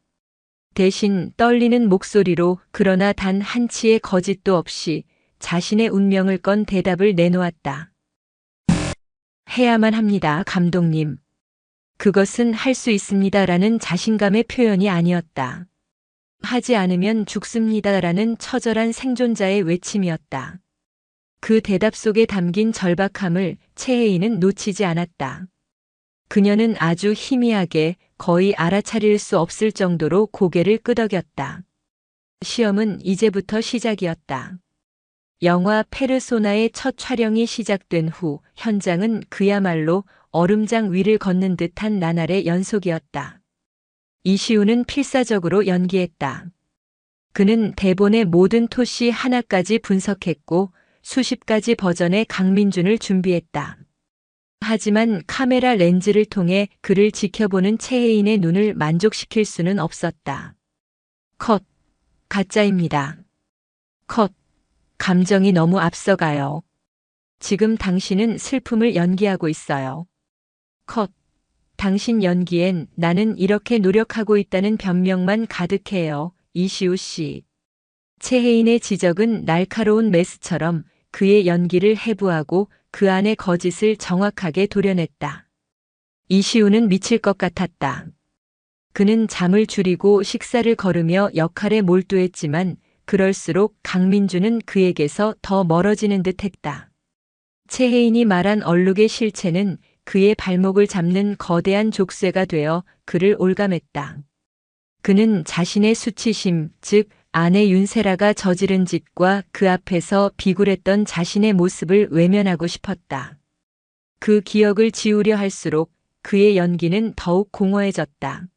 대신 떨리는 목소리로 그러나 단 한치의 거짓도 없이 자신의 운명을 건 대답을 내놓았다. 해야만 합니다, 감독님. 그것은 할 수 있습니다라는 자신감의 표현이 아니었다. 하지 않으면 죽습니다라는 처절한 생존자의 외침이었다. 그 대답 속에 담긴 절박함을 최혜인은 놓치지 않았다. 그녀는 아주 희미하게 거의 알아차릴 수 없을 정도로 고개를 끄덕였다. 시험은 이제부터 시작이었다. 영화 페르소나의 첫 촬영이 시작된 후 현장은 그야말로 얼음장 위를 걷는 듯한 나날의 연속이었다. 이시우는 필사적으로 연기했다. 그는 대본의 모든 토시 하나까지 분석했고 수십 가지 버전의 강민준을 준비했다. 하지만 카메라 렌즈를 통해 그를 지켜보는 최혜인의 눈을 만족시킬 수는 없었다. 컷. 가짜입니다. 컷. 감정이 너무 앞서가요. 지금 당신은 슬픔을 연기하고 있어요. 컷. 당신 연기엔 나는 이렇게 노력하고 있다는 변명만 가득해요, 이시우 씨. 최혜인의 지적은 날카로운 메스처럼 그의 연기를 해부하고 그 안의 거짓을 정확하게 도려냈다. 이시우는 미칠 것 같았다. 그는 잠을 줄이고 식사를 거르며 역할에 몰두했지만 그럴수록 강민주는 그에게서 더 멀어지는 듯 했다. 최혜인이 말한 얼룩의 실체는 그의 발목을 잡는 거대한 족쇄가 되어 그를 올감했다. 그는 자신의 수치심, 즉 아내 윤세라가 저지른 짓과 그 앞에서 비굴했던 자신의 모습을 외면하고 싶었다. 그 기억을 지우려 할수록 그의 연기는 더욱 공허해졌다.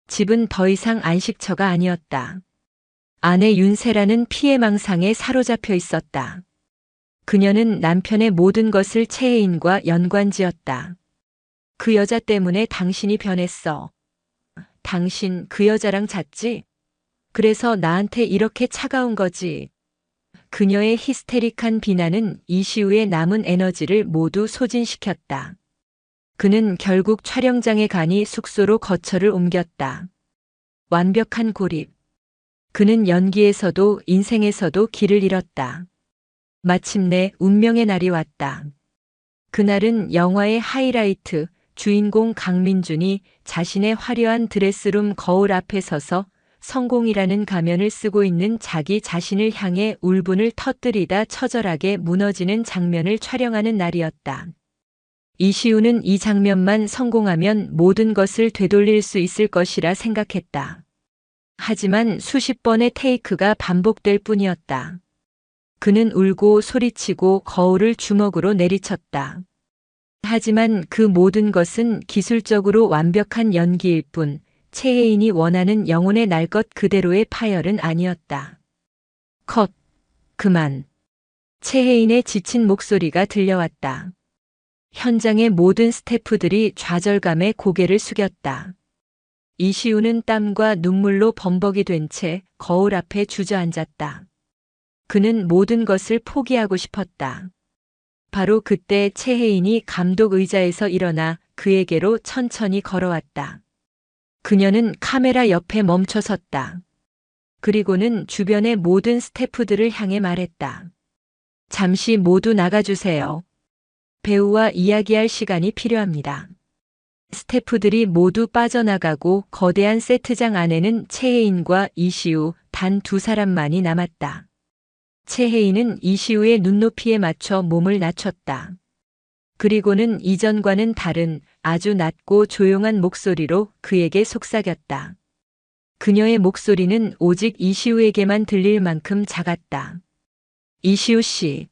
집은 더 이상 안식처가 아니었다. 아내 윤세라는 피해망상에 사로잡혀 있었다. 그녀는 남편의 모든 것을 최혜인과 연관지었다. 그 여자 때문에 당신이 변했어. 당신 그 여자랑 잤지? 그래서 나한테 이렇게 차가운 거지. 그녀의 히스테릭한 비난은 이시우의 남은 에너지를 모두 소진시켰다. 그는 결국 촬영장에 가니 숙소로 거처를 옮겼다. 완벽한 고립. 그는 연기에서도 인생에서도 길을 잃었다. 마침내 운명의 날이 왔다. 그날은 영화의 하이라이트, 주인공 강민준이 자신의 화려한 드레스룸 거울 앞에 서서 성공이라는 가면을 쓰고 있는 자기 자신을 향해 울분을 터뜨리다 처절하게 무너지는 장면을 촬영하는 날이었다. 이시우는 이 장면만 성공하면 모든 것을 되돌릴 수 있을 것이라 생각했다. 하지만 수십 번의 테이크가 반복될 뿐이었다. 그는 울고 소리치고 거울을 주먹으로 내리쳤다. 하지만 그 모든 것은 기술적으로 완벽한 연기일 뿐 최혜인이 원하는 영혼의 날 것 그대로의 파열은 아니었다. 컷. 그만. 최혜인의 지친 목소리가 들려왔다. 현장의 모든 스태프들이 좌절감에 고개를 숙였다. 이시우는 땀과 눈물로 범벅이 된 채 거울 앞에 주저앉았다. 그는 모든 것을 포기하고 싶었다. 바로 그때 최혜인이 감독 의자에서 일어나 그에게로 천천히 걸어왔다. 그녀는 카메라 옆에 멈춰 섰다. 그리고는 주변의 모든 스태프들을 향해 말했다. 잠시 모두 나가주세요. 배우와 이야기할 시간이 필요합니다. 스태프들이 모두 빠져나가고 거대한 세트장 안에는 최혜인과 이시우 단 두 사람만이 남았다. 최혜인은 이시우의 눈높이에 맞춰 몸을 낮췄다. 그리고는 이전과는 다른 아주 낮고 조용한 목소리로 그에게 속삭였다. 그녀의 목소리는 오직 이시우에게만 들릴 만큼 작았다. 이시우 씨.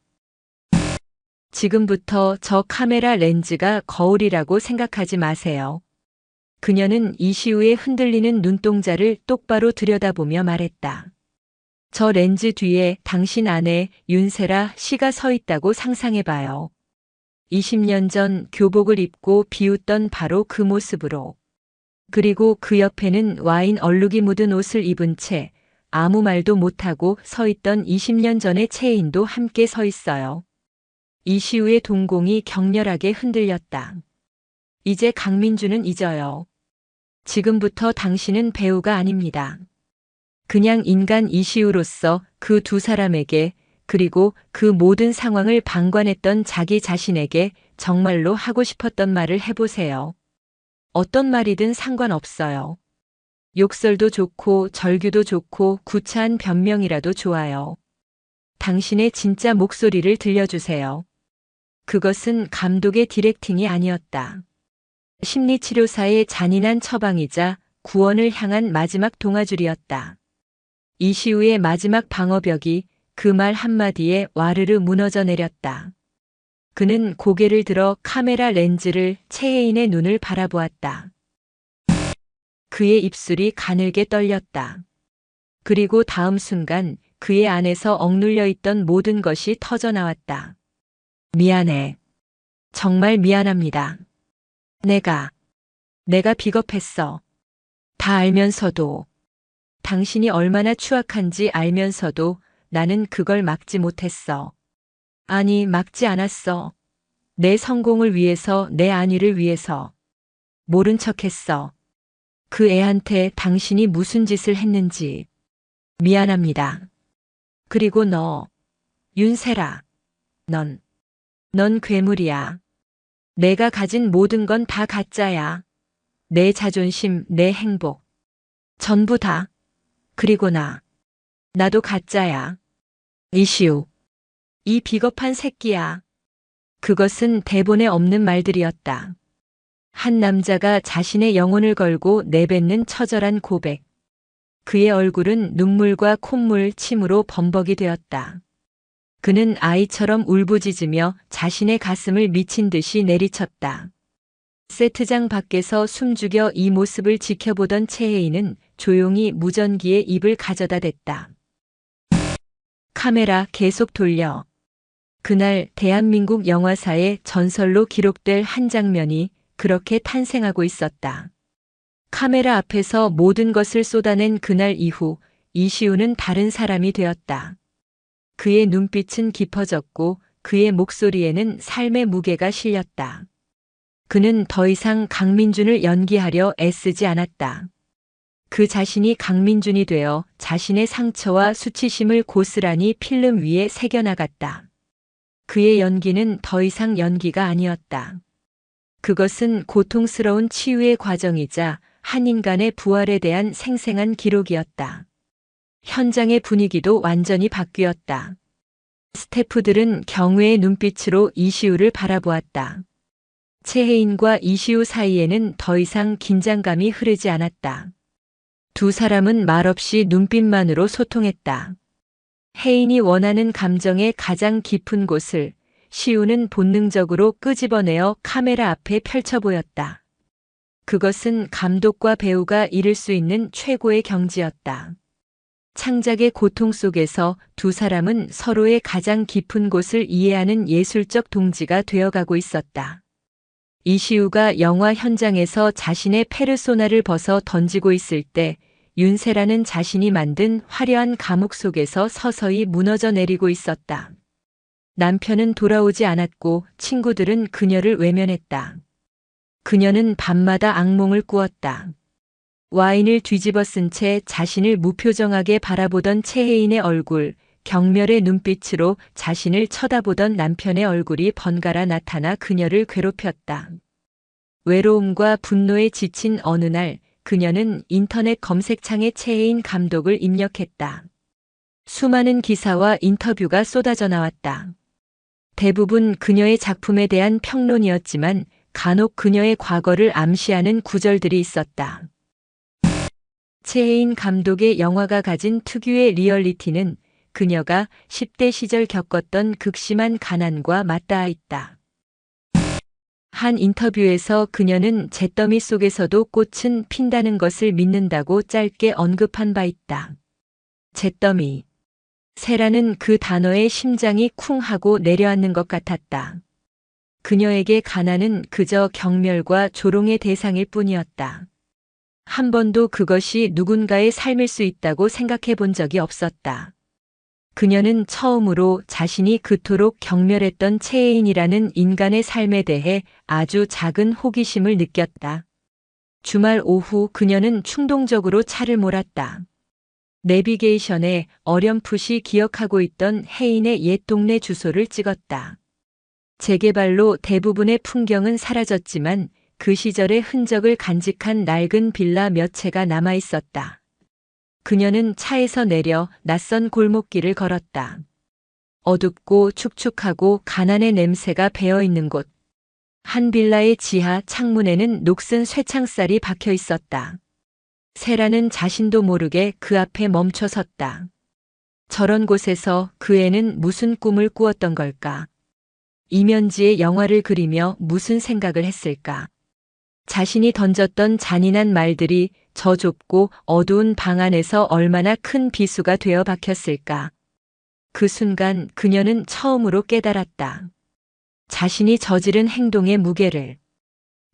지금부터 저 카메라 렌즈가 거울이라고 생각하지 마세요. 그녀는 이시우의 흔들리는 눈동자를 똑바로 들여다보며 말했다. 저 렌즈 뒤에 당신 아내 윤세라 씨가 서 있다고 상상해봐요. 20년 전 교복을 입고 비웃던 바로 그 모습으로. 그리고 그 옆에는 와인 얼룩이 묻은 옷을 입은 채 아무 말도 못하고 서 있던 20년 전의 채인도 함께 서 있어요. 이시우의 동공이 격렬하게 흔들렸다. 이제 강민주는 잊어요. 지금부터 당신은 배우가 아닙니다. 그냥 인간 이시우로서 그 두 사람에게 그리고 그 모든 상황을 방관했던 자기 자신에게 정말로 하고 싶었던 말을 해보세요. 어떤 말이든 상관없어요. 욕설도 좋고 절규도 좋고 구차한 변명이라도 좋아요. 당신의 진짜 목소리를 들려주세요. 그것은 감독의 디렉팅이 아니었다. 심리치료사의 잔인한 처방이자 구원을 향한 마지막 동아줄이었다. 이시우의 마지막 방어벽이 그 말 한마디에 와르르 무너져 내렸다. 그는 고개를 들어 카메라 렌즈를 최혜인의 눈을 바라보았다. 그의 입술이 가늘게 떨렸다. 그리고 다음 순간 그의 안에서 억눌려 있던 모든 것이 터져나왔다. 미안해. 정말 미안합니다. 내가 비겁했어. 다 알면서도. 당신이 얼마나 추악한지 알면서도 나는 그걸 막지 못했어. 아니, 막지 않았어. 내 성공을 위해서, 내 안위를 위해서. 모른 척했어. 그 애한테 당신이 무슨 짓을 했는지. 미안합니다. 그리고 너, 윤세라. 넌 넌 괴물이야. 내가 가진 모든 건 다 가짜야. 내 자존심, 내 행복. 전부 다. 그리고 나도 가짜야. 이시우. 이 비겁한 새끼야. 그것은 대본에 없는 말들이었다. 한 남자가 자신의 영혼을 걸고 내뱉는 처절한 고백. 그의 얼굴은 눈물과 콧물, 침으로 범벅이 되었다. 그는 아이처럼 울부짖으며 자신의 가슴을 미친 듯이 내리쳤다. 세트장 밖에서 숨죽여 이 모습을 지켜보던 최혜인은 조용히 무전기에 입을 가져다 댔다. 카메라 계속 돌려. 그날 대한민국 영화사의 전설로 기록될 한 장면이 그렇게 탄생하고 있었다. 카메라 앞에서 모든 것을 쏟아낸 그날 이후 이시우는 다른 사람이 되었다. 그의 눈빛은 깊어졌고 그의 목소리에는 삶의 무게가 실렸다. 그는 더 이상 강민준을 연기하려 애쓰지 않았다. 그 자신이 강민준이 되어 자신의 상처와 수치심을 고스란히 필름 위에 새겨나갔다. 그의 연기는 더 이상 연기가 아니었다. 그것은 고통스러운 치유의 과정이자 한 인간의 부활에 대한 생생한 기록이었다. 현장의 분위기도 완전히 바뀌었다. 스태프들은 경외의 눈빛으로 이시우를 바라보았다. 최혜인과 이시우 사이에는 더 이상 긴장감이 흐르지 않았다. 두 사람은 말없이 눈빛만으로 소통했다. 혜인이 원하는 감정의 가장 깊은 곳을 시우는 본능적으로 끄집어내어 카메라 앞에 펼쳐 보였다. 그것은 감독과 배우가 이룰 수 있는 최고의 경지였다. 창작의 고통 속에서 두 사람은 서로의 가장 깊은 곳을 이해하는 예술적 동지가 되어가고 있었다. 이시우가 영화 현장에서 자신의 페르소나를 벗어 던지고 있을 때 윤세라는 자신이 만든 화려한 감옥 속에서 서서히 무너져 내리고 있었다. 남편은 돌아오지 않았고 친구들은 그녀를 외면했다. 그녀는 밤마다 악몽을 꾸었다. 와인을 뒤집어 쓴 채 자신을 무표정하게 바라보던 최혜인의 얼굴, 경멸의 눈빛으로 자신을 쳐다보던 남편의 얼굴이 번갈아 나타나 그녀를 괴롭혔다. 외로움과 분노에 지친 어느 날 그녀는 인터넷 검색창에 최혜인 감독을 입력했다. 수많은 기사와 인터뷰가 쏟아져 나왔다. 대부분 그녀의 작품에 대한 평론이었지만 간혹 그녀의 과거를 암시하는 구절들이 있었다. 최혜인 감독의 영화가 가진 특유의 리얼리티는 그녀가 10대 시절 겪었던 극심한 가난과 맞닿아 있다. 한 인터뷰에서 그녀는 잿더미 속에서도 꽃은 핀다는 것을 믿는다고 짧게 언급한 바 있다. 잿더미. 세라는 그 단어에 심장이 쿵 하고 내려앉는 것 같았다. 그녀에게 가난은 그저 경멸과 조롱의 대상일 뿐이었다. 한 번도 그것이 누군가의 삶일 수 있다고 생각해 본 적이 없었다. 그녀는 처음으로 자신이 그토록 경멸했던 최혜인이라는 인간의 삶에 대해 아주 작은 호기심을 느꼈다. 주말 오후 그녀는 충동적으로 차를 몰았다. 내비게이션에 어렴풋이 기억하고 있던 혜인의 옛 동네 주소를 찍었다. 재개발로 대부분의 풍경은 사라졌지만 그 시절의 흔적을 간직한 낡은 빌라 몇 채가 남아 있었다. 그녀는 차에서 내려 낯선 골목길을 걸었다. 어둡고 축축하고 가난의 냄새가 배어 있는 곳. 한 빌라의 지하 창문에는 녹슨 쇠창살이 박혀 있었다. 세라는 자신도 모르게 그 앞에 멈춰 섰다. 저런 곳에서 그 애는 무슨 꿈을 꾸었던 걸까? 이면지에 영화를 그리며 무슨 생각을 했을까? 자신이 던졌던 잔인한 말들이 저 좁고 어두운 방 안에서 얼마나 큰 비수가 되어 박혔을까? 그 순간 그녀는 처음으로 깨달았다. 자신이 저지른 행동의 무게를.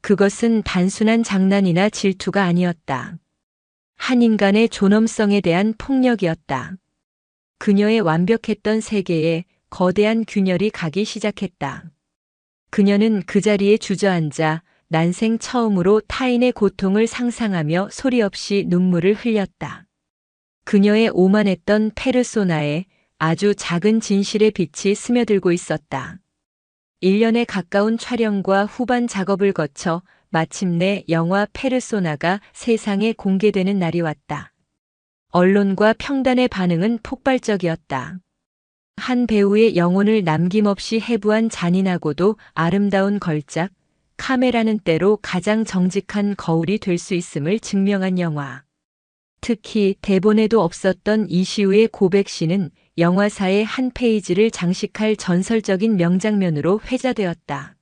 그것은 단순한 장난이나 질투가 아니었다. 한 인간의 존엄성에 대한 폭력이었다. 그녀의 완벽했던 세계에 거대한 균열이 가기 시작했다. 그녀는 그 자리에 주저앉아 난생 처음으로 타인의 고통을 상상하며 소리 없이 눈물을 흘렸다. 그녀의 오만했던 페르소나에 아주 작은 진실의 빛이 스며들고 있었다. 1년에 가까운 촬영과 후반 작업을 거쳐 마침내 영화 페르소나가 세상에 공개되는 날이 왔다. 언론과 평단의 반응은 폭발적이었다. 한 배우의 영혼을 남김없이 해부한 잔인하고도 아름다운 걸작, 카메라는 때로 가장 정직한 거울이 될 수 있음을 증명한 영화. 특히 대본에도 없었던 이시우의 고백신은 영화사의 한 페이지를 장식할 전설적인 명장면으로 회자되었다.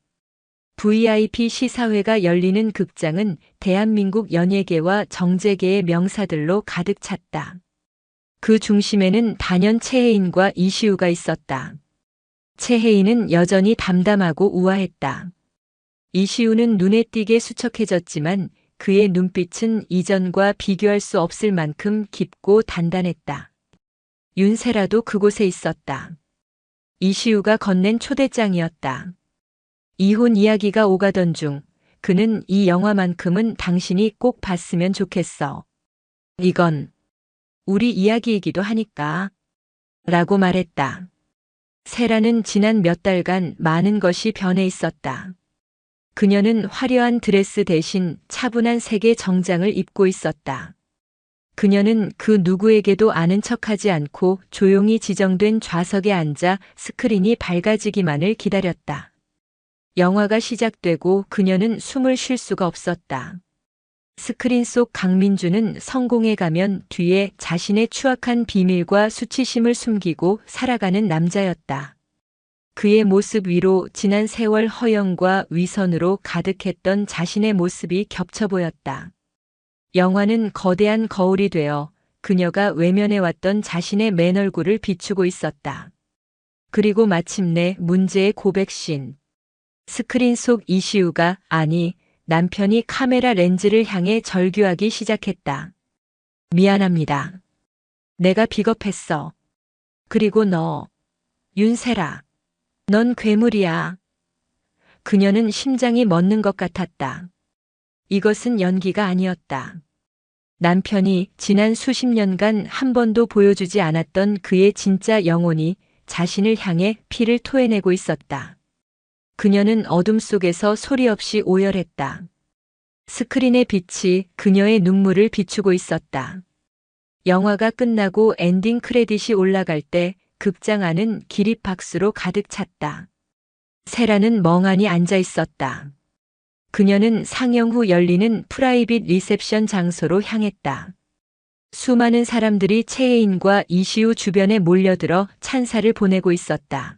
VIP 시사회가 열리는 극장은 대한민국 연예계와 정재계의 명사들로 가득 찼다. 그 중심에는 단연 최혜인과 이시우가 있었다. 최혜인은 여전히 담담하고 우아했다. 이시우는 눈에 띄게 수척해졌지만 그의 눈빛은 이전과 비교할 수 없을 만큼 깊고 단단했다. 윤세라도 그곳에 있었다. 이시우가 건넨 초대장이었다. 이혼 이야기가 오가던 중 그는 이 영화만큼은 당신이 꼭 봤으면 좋겠어. 이건 우리 이야기이기도 하니까. 라고 말했다. 세라는 지난 몇 달간 많은 것이 변해 있었다. 그녀는 화려한 드레스 대신 차분한 색의 정장을 입고 있었다. 그녀는 그 누구에게도 아는 척하지 않고 조용히 지정된 좌석에 앉아 스크린이 밝아지기만을 기다렸다. 영화가 시작되고 그녀는 숨을 쉴 수가 없었다. 스크린 속 강민주는 성공해 가면 뒤에 자신의 추악한 비밀과 수치심을 숨기고 살아가는 남자였다. 그의 모습 위로 지난 세월 허영과 위선으로 가득했던 자신의 모습이 겹쳐 보였다. 영화는 거대한 거울이 되어 그녀가 외면해왔던 자신의 맨 얼굴을 비추고 있었다. 그리고 마침내 문제의 고백신. 스크린 속 이시우가, 아니, 남편이 카메라 렌즈를 향해 절규하기 시작했다. 미안합니다. 내가 비겁했어. 그리고 너, 윤세라. 넌 괴물이야. 그녀는 심장이 멎는 것 같았다. 이것은 연기가 아니었다. 남편이 지난 수십 년간 한 번도 보여주지 않았던 그의 진짜 영혼이 자신을 향해 피를 토해내고 있었다. 그녀는 어둠 속에서 소리 없이 오열했다. 스크린의 빛이 그녀의 눈물을 비추고 있었다. 영화가 끝나고 엔딩 크레딧이 올라갈 때 극장 안은 기립박수로 가득 찼다. 세라는 멍하니 앉아 있었다. 그녀는 상영 후 열리는 프라이빗 리셉션 장소로 향했다. 수많은 사람들이 최혜인과 이시우 주변에 몰려들어 찬사를 보내고 있었다.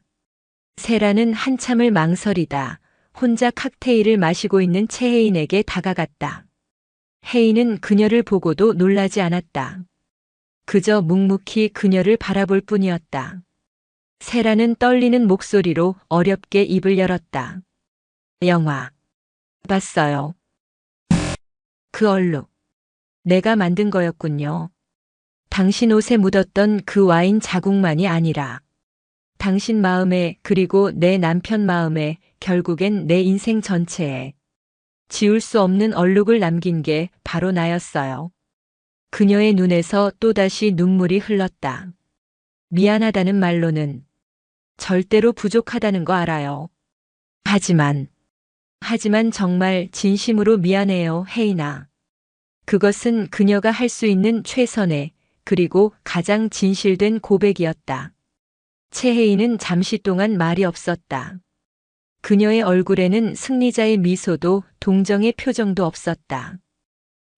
세라는 한참을 망설이다 혼자 칵테일을 마시고 있는 최혜인에게 다가갔다. 혜인은 그녀를 보고도 놀라지 않았다. 그저 묵묵히 그녀를 바라볼 뿐이었다. 세라는 떨리는 목소리로 어렵게 입을 열었다. 영화 봤어요. 그 얼룩 내가 만든 거였군요. 당신 옷에 묻었던 그 와인 자국만이 아니라 당신 마음에, 그리고 내 남편 마음에, 결국엔 내 인생 전체에 지울 수 없는 얼룩을 남긴 게 바로 나였어요. 그녀의 눈에서 또다시 눈물이 흘렀다. 미안하다는 말로는 절대로 부족하다는 거 알아요. 하지만 정말 진심으로 미안해요, 혜인아. 그것은 그녀가 할 수 있는 최선의, 그리고 가장 진실된 고백이었다. 최혜인은 잠시 동안 말이 없었다. 그녀의 얼굴에는 승리자의 미소도 동정의 표정도 없었다.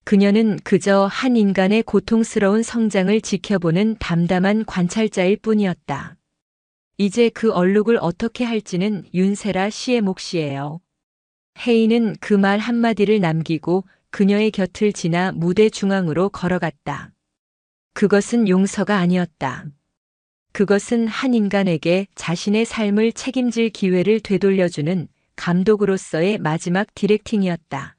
그녀는 그저 한 인간의 고통스러운 성장을 지켜보는 담담한 관찰자일 뿐이었다. 이제 그 얼룩을 어떻게 할지는 윤세라 씨의 몫이에요. 혜인은 그 말 한마디를 남기고 그녀의 곁을 지나 무대 중앙으로 걸어갔다. 그것은 용서가 아니었다. 그것은 한 인간에게 자신의 삶을 책임질 기회를 되돌려주는 감독으로서의 마지막 디렉팅이었다.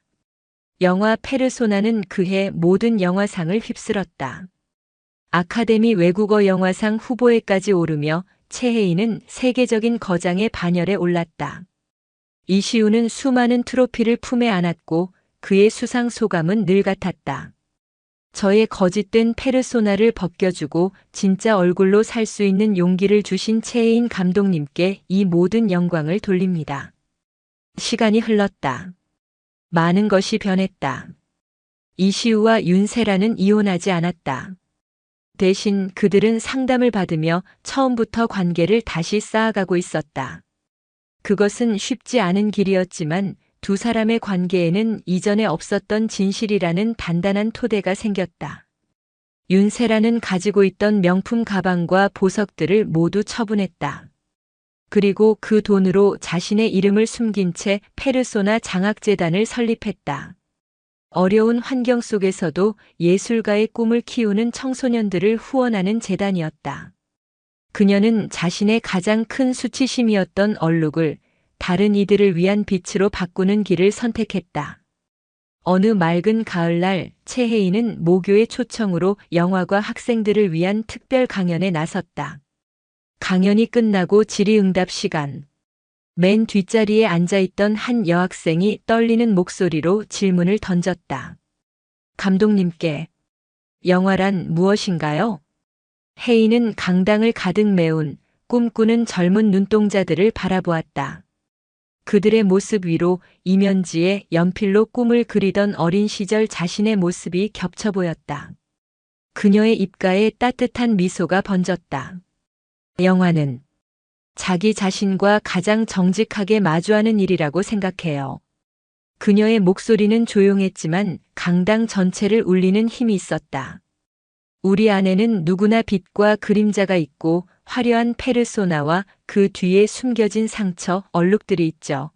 영화 페르소나는 그해 모든 영화상을 휩쓸었다. 아카데미 외국어 영화상 후보에까지 오르며 최혜인은 세계적인 거장의 반열에 올랐다. 이시우는 수많은 트로피를 품에 안았고 그의 수상 소감은 늘 같았다. 저의 거짓된 페르소나를 벗겨주고 진짜 얼굴로 살 수 있는 용기를 주신 최혜인 감독님께 이 모든 영광을 돌립니다. 시간이 흘렀다. 많은 것이 변했다. 이시우와 윤세라는 이혼하지 않았다. 대신 그들은 상담을 받으며 처음부터 관계를 다시 쌓아가고 있었다. 그것은 쉽지 않은 길이었지만 두 사람의 관계에는 이전에 없었던 진실이라는 단단한 토대가 생겼다. 윤세라는 가지고 있던 명품 가방과 보석들을 모두 처분했다. 그리고 그 돈으로 자신의 이름을 숨긴 채 페르소나 장학재단을 설립했다. 어려운 환경 속에서도 예술가의 꿈을 키우는 청소년들을 후원하는 재단이었다. 그녀는 자신의 가장 큰 수치심이었던 얼룩을 다른 이들을 위한 빛으로 바꾸는 길을 선택했다. 어느 맑은 가을날 최혜인은 모교의 초청으로 영화과 학생들을 위한 특별 강연에 나섰다. 강연이 끝나고 질의응답 시간. 맨 뒷자리에 앉아있던 한 여학생이 떨리는 목소리로 질문을 던졌다. 감독님께 영화란 무엇인가요? 혜인은 강당을 가득 메운 꿈꾸는 젊은 눈동자들을 바라보았다. 그들의 모습 위로 이면지에 연필로 꿈을 그리던 어린 시절 자신의 모습이 겹쳐 보였다. 그녀의 입가에 따뜻한 미소가 번졌다. 영화는 자기 자신과 가장 정직하게 마주하는 일이라고 생각해요. 그녀의 목소리는 조용했지만 강당 전체를 울리는 힘이 있었다. 우리 안에는 누구나 빛과 그림자가 있고 화려한 페르소나와 그 뒤에 숨겨진 상처, 얼룩들이 있죠.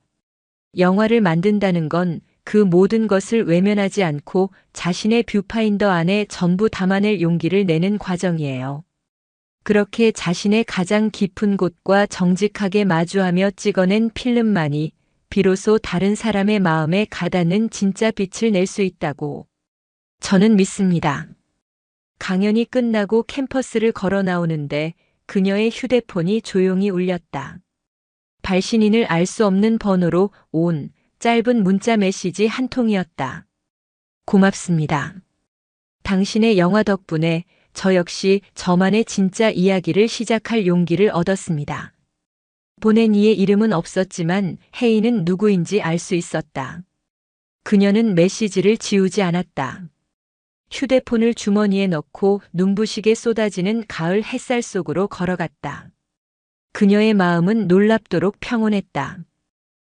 영화를 만든다는 건 그 모든 것을 외면하지 않고 자신의 뷰파인더 안에 전부 담아낼 용기를 내는 과정이에요. 그렇게 자신의 가장 깊은 곳과 정직하게 마주하며 찍어낸 필름만이 비로소 다른 사람의 마음에 가닿는 진짜 빛을 낼 수 있다고 저는 믿습니다. 강연이 끝나고 캠퍼스를 걸어 나오는데 그녀의 휴대폰이 조용히 울렸다. 발신인을 알 수 없는 번호로 온 짧은 문자 메시지 한 통이었다. 고맙습니다. 당신의 영화 덕분에 저 역시 저만의 진짜 이야기를 시작할 용기를 얻었습니다. 보낸 이의 이름은 없었지만 혜인은 누구인지 알 수 있었다. 그녀는 메시지를 지우지 않았다. 휴대폰을 주머니에 넣고 눈부시게 쏟아지는 가을 햇살 속으로 걸어갔다. 그녀의 마음은 놀랍도록 평온했다.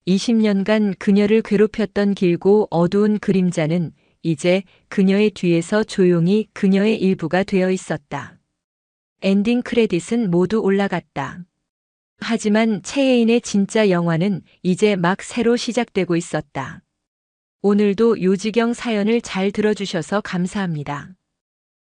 20년간 그녀를 괴롭혔던 길고 어두운 그림자는 이제 그녀의 뒤에서 조용히 그녀의 일부가 되어 있었다. 엔딩 크레딧은 모두 올라갔다. 하지만 최혜인의 진짜 영화는 이제 막 새로 시작되고 있었다. 오늘도 요지경 사연을 잘 들어주셔서 감사합니다.